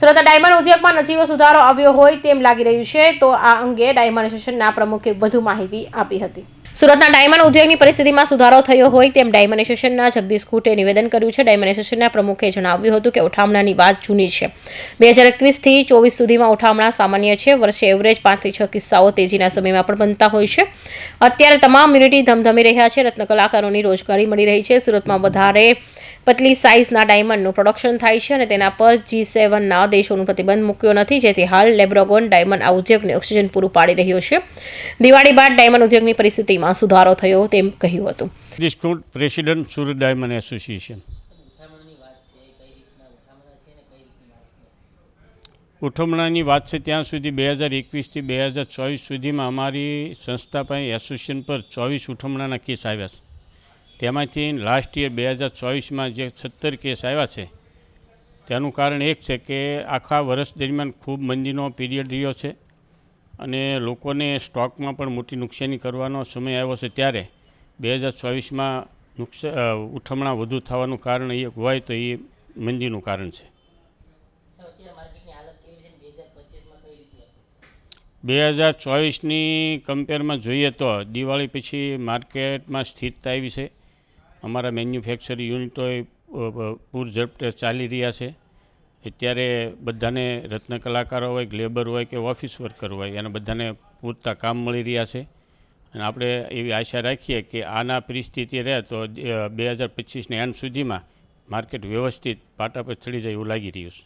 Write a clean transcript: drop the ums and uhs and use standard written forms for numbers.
સુરતના ડાયમંડ ઉદ્યોગમાં નજીવો સુધારો આવ્યો હોય તેમ લાગી રહ્યું છે, તો આ અંગે ડાયમંડ એસોસિએશનના પ્રમુખે વધુ માહિતી આપી હતી. સુરતના ડાયમંડ ઉદ્યોગની પરિસ્થિતિમાં સુધારો થયો હોય તેમ ડાયમંડ એસોસિએશનના જગદીશ કુટે નિવેદન કર્યું છે. ડાયમંડ એસોસિએશનના પ્રમુખે જણાવ્યું હતું કે ઉઠામણાની વાત જૂની છે. 2021થી 24 સુધીમાં ઉઠામણા સામાન્ય છે. વર્ષે એવરેજ 5 થી 6 કિસ્સાઓ તેજીના સમયમાં પણ બનતા હોય છે. અત્યારે તમામ યુનિટી ધમધમી રહ્યા છે. રત્ન કલાકારોની રોજગારી મળી રહી છે. સુરતમાં વધારે પતલી સાઇઝના ડાયમંડનું પ્રોડક્શન થાય છે અને તેના પર G7ના દેશોનું પ્રતિબંધ મૂક્યો નથી, જેથી હાલ લેબ્રોગોન ડાયમંડ આ ઉદ્યોગને ઓક્સિજન પૂરું પાડી રહ્યો છે. દિવાળી બાદ ડાયમંડ ઉદ્યોગની પરિસ્થિતિમાં સુધારો થયો તેમ કહ્યું હતું. Discount president Surat diamond association. ઉઠમણાની વાત છે ત્યાં સુધી 2021થી 2024 સુધીમાં અમારી સંસ્થા પાસે એસોસિએશન પર 24 ઉઠમણાના કેસ આવ્યા છે. તેમાંથી લાસ્ટ યર 2024માં જે 17 કેસ આવ્યા છે તેનું કારણ એક છે કે આખા વર્ષ દરમિયાન ખૂબ મંદીનો પીરિયડ રહ્યો છે અને લોકોને સ્ટોકમાં પણ મોટી નુકસાની કરવાનો સમય આવ્યો છે. ત્યારે 2024માં ઉઠમણા વધુ થવાનું કારણ એ હોય તો એ મંદીનું કારણ છે. 2024ની કમ્પેરમાં જોઈએ તો દિવાળી પછી માર્કેટમાં સ્થિરતા આવી છે. અમારા મેન્યુફેક્ચરિંગ યુનિટોએ પૂર ઝડપે ચાલી રહ્યા છે. અત્યારે બધાને રત્ન કલાકારો હોય કે લેબર હોય કે ઓફિસ વર્કર હોય એને બધાને પૂરતા કામ મળી રહ્યા છે અને આપણે એવી આશા રાખીએ કે આના પરિસ્થિતિ રહે તો 2025ના એન્ડ સુધીમાં માર્કેટ વ્યવસ્થિત પાટા પર ચડી જાય એવું લાગી રહ્યું છે.